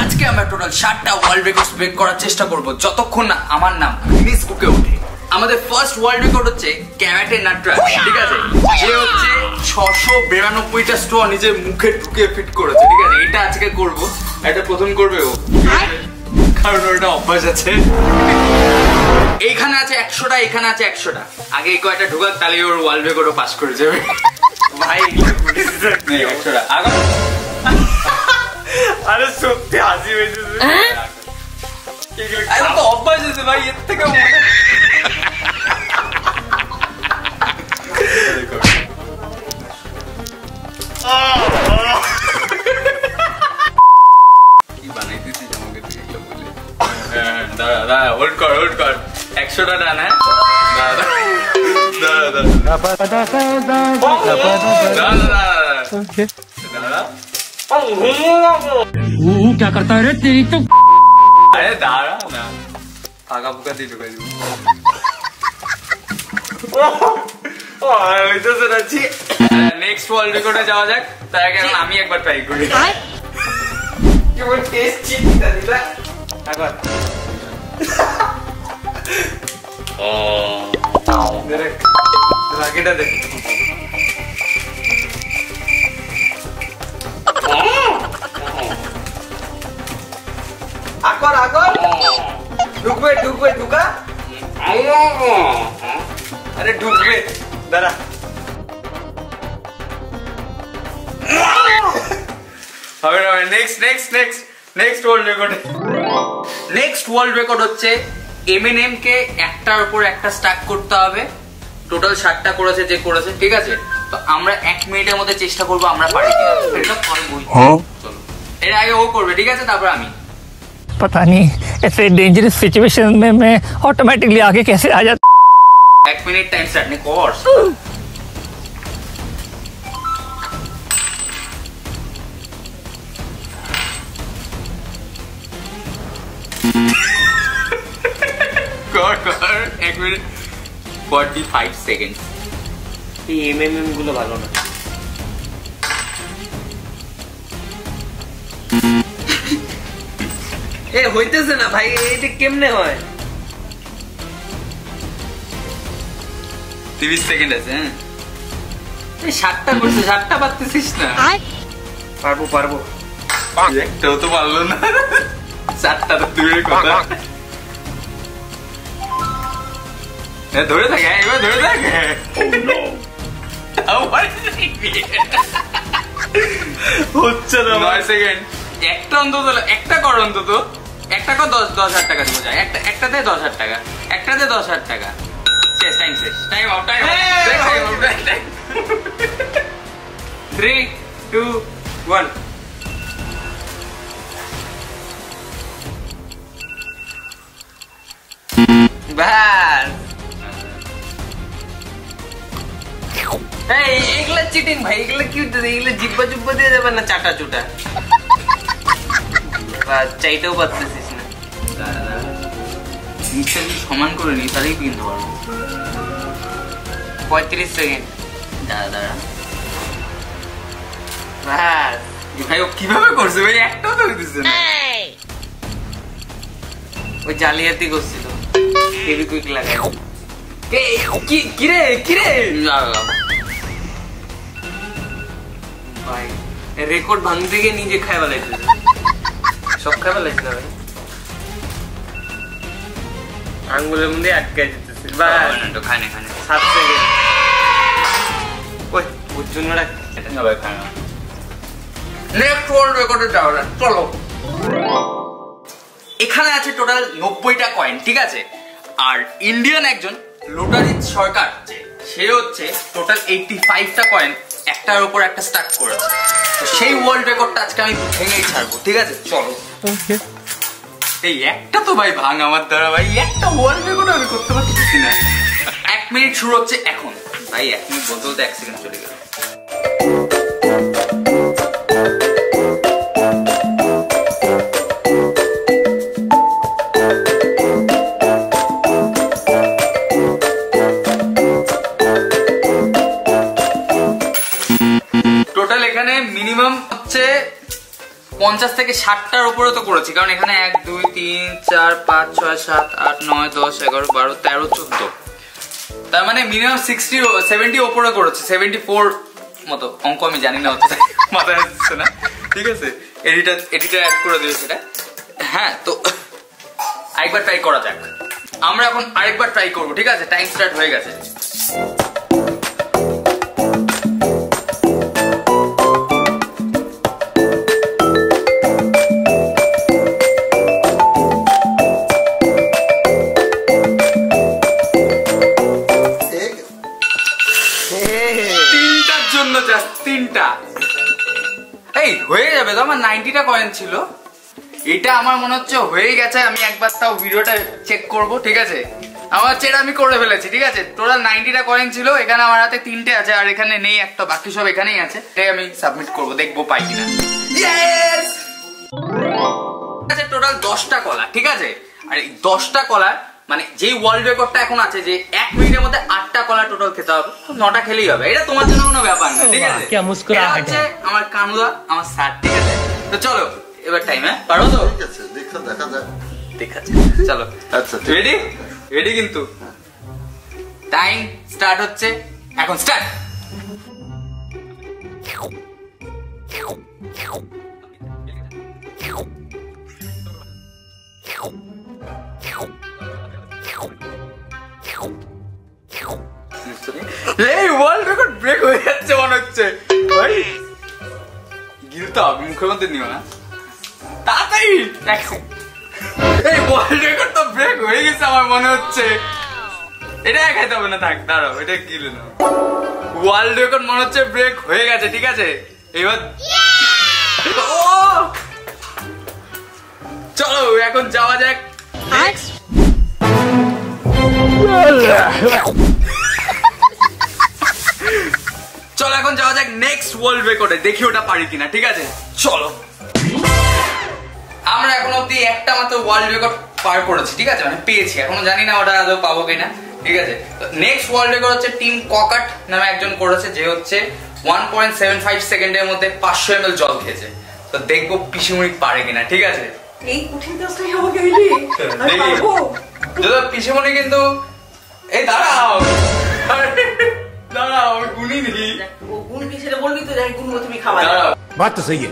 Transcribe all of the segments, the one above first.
আজকে আমরা total 7টা world record break করার চেষ্টা করব যতক্ষণ না আমার নাম গিনেস বুকে ওঠে। আমাদের ফার্স্ট ওয়ার্ল্ড রেকর্ড হচ্ছে ক্যারাটে নাটরাজ, ঠিক আছে? যে হচ্ছে 692টা স্ট্র নিজের মুখে ঢুকে ফিট করেছে, ঠিক আছে? এটা আজকে করব। এটা প্রথম করবে ও, কারণ ওটা অভ্যাস আছে। এইখানে আছে 100টা, এখানে আছে 100টা। আগে এই কয়টা ঢুকাক, তাহলে ওর ওয়ার্ল্ড রেকর্ডও পাস করে যাবে। ভাই 100টা আগে। আরে সত্যি হাসি হয়েছে, তো অভ্যাস আছে ভাই, এর থেকে কি বানাইতেছিস আমাকে তুই এগুলো বলে? দাঁড়া দাঁড়া, হোল্ড কর হোল্ড কর। 100টা ডান, হ্যাঁ? দাঁড়া দাঁড়া। क्या करता है रे तेरी तो? अरे दाड़ा ना, आगा पुका दी ढुका दी। ওই তো শোনাচ্ছি। নেক্সট ওয়ার্ল্ড রেকর্ডে যাওয়া যাক, তার আগে আমি একবার ট্রাই করি। কেমন টেস্ট চিন্তা দিলা একবার। ও দেখ রাগেটা দেখ। আকর আকর ঢুকবে ঢুকবে ঢুকা। আরে ঢুকবে, দাঁড়া। হবে না, next next next next world record. Next world record হচ্ছে এমএনএম কে একটার উপর একটা স্ট্যাক করতে হবে। টোটাল 7টা করেছে যে করেছে, ঠিক আছে? তো আমরা 1 মিনিটের মধ্যে চেষ্টা করবো আমরা পারি কিনা। এটা করবই, চলো। এর আগে ও করবে, ঠিক আছে? তারপর আমি। पता नहीं ऐसे डेंजरस सिचुएशन में मैं ऑटोमेटिकली आगे कैसे आ जाता। 1 मिनिट टाइम स्टार्ट नहीं कोर्स। कर 1 मिनट 45 সেকেন্ড। এই এমএমএম গুলো ভালো না। এ হইতেছে না ভাই, এটা কেমনে হয়? 30 সেকেন্ড আছে। হ্যাঁ, এই 7টা করছিস, 7টা পারতেছিস না? পারবো পারবো, একটাও তো পারলো না। 7টা তো দূরের কথা। ধরে থাকে, এবার ধরে থাকে। হচ্ছে না 9 সেকেন্ড। একটা অন্তত, একটা কর অন্তত, একটা কর। 10,000 টাকা দিব যায়। একটাতে 10,000 টাকা, একটাতে 10,000 টাকা। শেষ, টাইম শেষ, টাইম আউট, টাইম আউট। 3 2 1। ব্যাস। এগুলা চিটিং ভাই, এগুলা কি? এগুলা জিব্বা জুব্বা দিয়ে যাবে না, চাটা চুটা। চাইতেও পারতেছিস না। সমান করে নি, তাহলেই কিনতে পারবো। 35 সেকেন্ড। দাঁড়া দাঁড়া। ব্যাস। ভাই ও কিভাবে করছে ভাই? একটাও তো দিচ্ছে না। ওই জালিয়াতি করছিল। হেভি কুইক লাগাই। কিরে কিরে ভাই, রেকর্ড ভাঙতে গিয়ে নিজে খাই ফেলাইছে। সব খাই ফেলাইছে না ভাই, আঙ্গুলের মধ্যে আটকাই যেতেছে। খায় না, খায় না। 7 সেকেন্ড। ওই ওর জন্য ভাই খায় না। নেক্সট ওয়ার্ল্ড রেকর্ডে যাওয়া যাক, চলো। এখানে আছে টোটাল 90টা কয়েন, ঠিক আছে? আর ইন্ডিয়ান একজন লুটারিত সরকার, সে হচ্ছে টোটাল 85টা কয়েন একটার উপর একটা স্টার্ট করেছে। তো সেই ওয়ার্ল্ড রেকর্ডটা আজকে আমি ভেঙেই ছাড়বো, ঠিক আছে? চলো। এই একটা তো ভাই ভাঙ আমার দ্বারা, ভাই একটা ওয়ার্ল্ড রেকর্ড আমি করতে পারতেছি না। 1 মিনিট শুরু হচ্ছে এখন। ভাই 1 মিনিট বলতে বলতে 1 সেকেন্ড চলে গেল। টোটাল এখানে মিনিমাম হচ্ছে 50 থেকে 60টার উপরে তো করেছি, কারণ এখানে 1 2 3 4 5 6 7 8 9 10 11 12 13 14, তার মানে মিনিমাম 70 উপরে করেছি, 74 মতো। অঙ্ক আমি জানি না, হতে মাথায় আসছে না, ঠিক আছে? এডিটর অ্যাড করে দিবে সেটা। হ্যাঁ, তো আরেকবার ট্রাই করা যাক। আমরা এখন আরেকবার ট্রাই করবো, ঠিক আছে? টাইম স্টার্ট হয়ে গেছে। তিনটা এই হয়ে যাবে তো। আমার 90টা কয়েন ছিল, এটা আমার মনে হচ্ছে হয়ে গেছে। আমি একবার তাও ভিডিওটা চেক করব, ঠিক আছে? আমার চেক আমি করে ফেলেছি, ঠিক আছে? টোটাল 90টা কয়েন ছিল, এখানে আমার হাতে 3টে আছে, আর এখানে নেই একটা, বাকি সব এখানেই আছে। এটাই আমি সাবমিট করব, দেখবো পাই কিনা। ইয়েস! আচ্ছা, টোটাল 10টা কলা, ঠিক আছে? আর এই 10টা কলা মানে যেই ওয়ার্ল্ড রেকর্ডটা এখন আছে যে 1 মিনিটের মধ্যে 8টা কলা টোটাল খেতে হবে, 9টা খেলেই হবে। এটা তোমার জন্য কোনো ব্যাপার না, ঠিক আছে? এটা হচ্ছে আমার কানুদা, আমার স্যার, ঠিক আছে? তো চলো এবার টাইম, হ্যাঁ পারো তো? ঠিক আছে, দেখা যাক। ঠিক আছে, চলো। আচ্ছা, রেডি কিন্তু। টাইম স্টার্ট হচ্ছে এখন, স্টার্ট। এই ওয়ার্ল্ড রেকর্ড ব্রেক হয়ে যাচ্ছে মনে হচ্ছে ভাই। গিলতা মুখের মধ্যে নিও না, তাড়াতাড়ি। এই ওয়ার্ল্ড রেকর্ড তো ব্রেক হয়ে গেছে আমার মনে হচ্ছে। এটা খাইতে হবে না, থাক, দাঁড়াও, এটা গিলে নাও। ওয়ার্ল্ড রেকর্ড মনে হচ্ছে ব্রেক হয়ে গেছে, ঠিক আছে? এবার চলো এখন যাওয়া যাক নেক্সট। চলো এখন যাওয়া যাক নেক্সট ওয়ার্ল্ড রেকর্ডে, দেখি ওটা পারি কিনা, ঠিক আছে? চলো। আমরা এখন অব্দি একটা মাত্র ওয়ার্ল্ড রেকর্ড পার করেছি, ঠিক আছে? মানে পেয়েছি, এখনো জানি না ওটা আদৌ পাবো কিনা, ঠিক আছে? তো নেক্সট ওয়ার্ল্ড রেকর্ড হচ্ছে টিম ককাট নামে একজন করেছে, যে হচ্ছে 1.75 সেকেন্ডের মধ্যে 500 ml জল খেয়েছে। তো দেখবো পিসিমণি পারে কিনা, ঠিক আছে? এই কঠিন কাজটাই আমাকে দিলি, আমি পারবো? দাদা পিসিমণি কিন্তু, এই দাঁড়াও দাঁড়াও, আমি গুনি নি। ও গুণ কি সেটা বলবি তো, যাই গুণ তুমি খাওয়া। দাঁড়াও, बात तो सही है।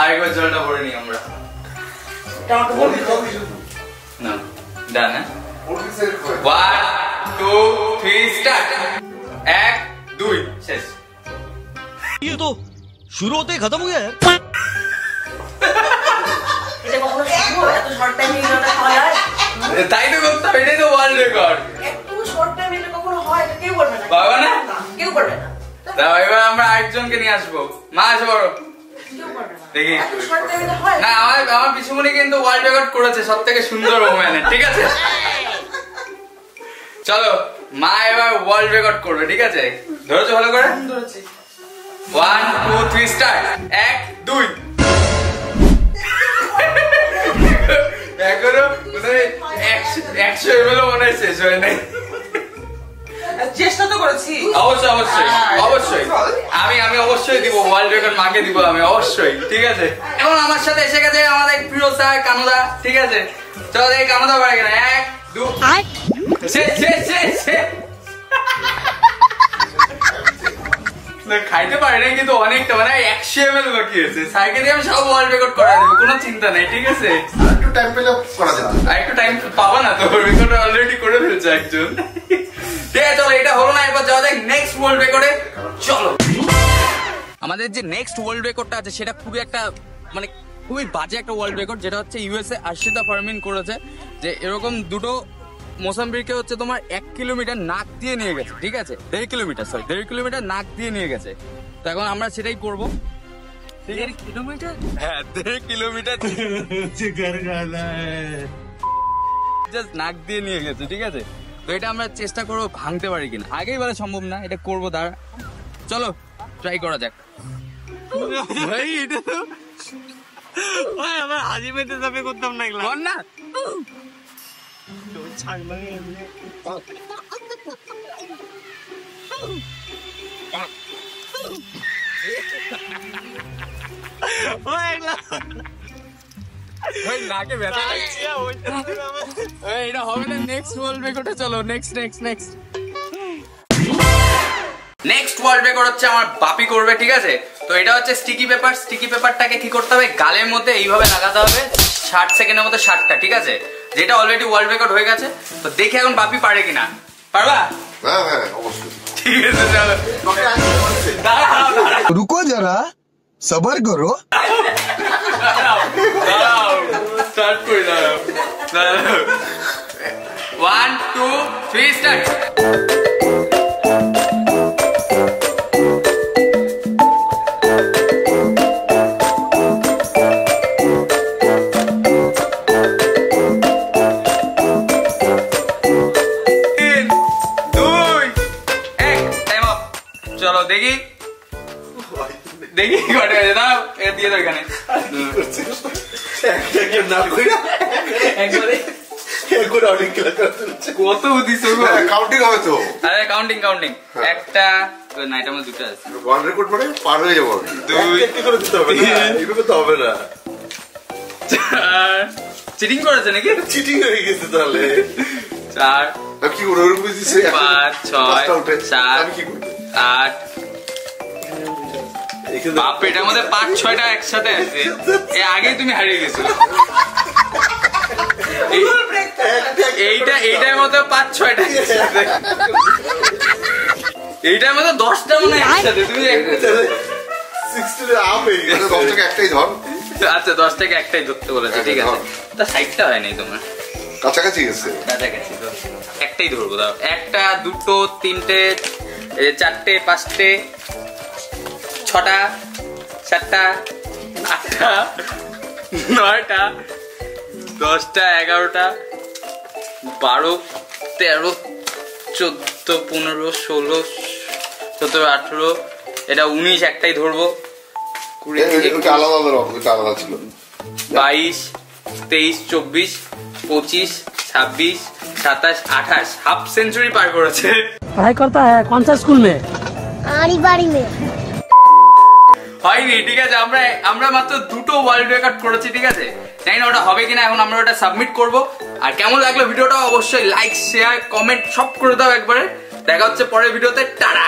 আরেকবার জলটা ভরে নি আমরা। এটা আমাকে বলবি তো। না, ডান। 1 2 3 স্টার্ট। 1 2 শেষ। ये तो शुरू होते ही खत्म हो गया यार। এটা কখনো সম্ভব? এত শর্ট টাইমে এটা খাওয়া যায়? তাই তো করতে হবে, এটাই তো ওয়ার্ল্ড রেকর্ড। একটু শর্ট টাইমে এটা কখনো হয়? এটা কেউ করবে না। পারবে না? কেউ করবে না। দাও, এবার আমরা আরেকজনকে নিয়ে আসবো। মা আসো, বড় কেউ করবে না। দেখি। এত শর্ট টাইমে এটা হয়? না, আমার পিসিমণি কিন্তু ওয়ার্ল্ড রেকর্ড করেছে সব থেকে সুন্দর ওম্যানে, ঠিক আছে? চলো, মা এবার ওয়ার্ল্ড রেকর্ড করবে, ঠিক আছে? ধরেছো ভালো করে? ধরেছি। 1 2 3 স্টার্ট। 1 2 এখনো মানে 100 ml মনে হয় শেষ হয় নাই। চেষ্টা তো করেছি। অবশ্যই অবশ্যই অবশ্যই আমি অবশ্যই দিব ওয়ার্ল্ড রেকর্ড, মাকে দিব আমি অবশ্যই, ঠিক আছে? এখন আমার সাথে এসে গেছে আমাদের প্রিয় স্যার কানুদা, ঠিক আছে? চলো দেখি কানুদা পারে কিনা। 1 2 শেষ। খাইতে পারে না কিন্তু অনেকটা, মানে 100 ml বাকি আছে। সাইকে দিয়ে আমি সব ওয়ার্ল্ড রেকর্ড করা দেবো, কোনো চিন্তা নেই, ঠিক আছে? একটু টাইম পেলে করা যেত। আর একটু টাইম পাবা না তো, রেকর্ড অলরেডি করে ফেলছে একজন। ঠিক আছে, চলো, এটা হলো না, এবার যাওয়া যাক নেক্সট ওয়ার্ল্ড রেকর্ডে। চলো, আমাদের যে নেক্সট ওয়ার্ল্ড রেকর্ডটা আছে সেটা খুবই একটা মানে খুবই বাজে একটা ওয়ার্ল্ড রেকর্ড, যেটা হচ্ছে ইউএসএ আর্শিতা ফারমিন করেছে, যে এরকম দুটো মোসাম্বিকে হচ্ছে তোমার 1 কিলোমিটার নাক দিয়ে নিয়ে গেছে, ঠিক আছে? 1.5 কিলোমিটার নাক দিয়ে নিয়ে গেছে। তো এখন আমরা সেটাই করবো। 1.5 কিলোমিটার? হ্যাঁ, 1.5 কিলোমিটার জাস্ট নাক দিয়ে নিয়ে গেছে, ঠিক আছে? তো এটা আমরা চেষ্টা করবো ভাঙতে পারি কিনা। আগেই বলা সম্ভব না, এটা করবো, দাঁড়া, চলো ট্রাই করা যাক। ভাই এটা তো ভাই আমার হাজি পেতে যাবে, করতাম না এগুলো না। নাকে ব্যথা লাগছে এটা হবে না নেক্সট ওয়ার্ল্ড রেকর্ডে চলো নেক্সট ওয়ার্ল্ড রেকর্ড হচ্ছে আমার বাপি করবে ঠিক আছে তো এটা হচ্ছে স্টিকি পেপারটাকে কি করতে হবে গালের মধ্যে এইভাবে লাগাতে হবে 60 সেকেন্ডের মধ্যে 60টা ঠিক আছে যেটা অলরেডি ওয়ার্ল্ড রেকর্ড হয়ে গেছে তো দেখি এখন বাপি পারে কিনা পারবা হ্যাঁ হ্যাঁ অবশ্যই ঠিক আছে চলো रुको जरा सबर करो স্টার্ট করে দাও 1 2 3 স্টার্ট চলো দেখি কটা আছে দাও এটা দিয়ে দাও এখানে কত দিছো কাউন্টিং হবে তো আরে কাউন্টিং একটা না এটা আমার দুটো আছে ওয়ার্ল্ড রেকর্ড মানে পার হয়ে যাবো দুই একটু করে দিতে হবে না এইভাবে তো হবে না চিটিং করেছে নাকি চিটিং হয়ে গেছে তাহলে 4 কি করে ওরকম দিছে 5 6 7 আমি কি করব 8 বাপ এটার মধ্যে 5-6টা একসাথে আছে এ আগে তুমি হারিয়ে গেছো এইটার মধ্যে 5-6টা এইটার মধ্যে 10টা মনে হয় একসাথে তুমি 60 আপ হয়ে গেছে 10 টাকা একটাই ধর আচ্ছা 10 টাকা একটাই ধরতে বলেছে ঠিক আছে তা 60টা হয় নাই তোমার কাছাকাছি গেছে কাছাকাছি তো একটাই ধরবো দাও একটা দুটো তিনটে চারটে পাঁচটে 6টা 7টা 8টা 9টা 10টা 11টা 12 13 14 15 16 17 18 এটা 19 একটাই ধরবো 20 আলাদা আলাদা ছিল 22 23 24 25 26 27 28 हाफ सेंचुरी पार করেছে पढ़ाई करता है कौन सा स्कूल में आड़ी बाड़ी में হয়নি ঠিক আছে আমরা মাত্র দুটো ওয়ার্ল্ড রেকর্ড করেছি ঠিক আছে জানি না ওটা হবে কিনা এখন আমরা ওটা সাবমিট করব আর কেমন লাগলো ভিডিওটা অবশ্যই লাইক শেয়ার কমেন্ট সব করে দাও একবারে দেখা হচ্ছে পরের ভিডিওতে টাটা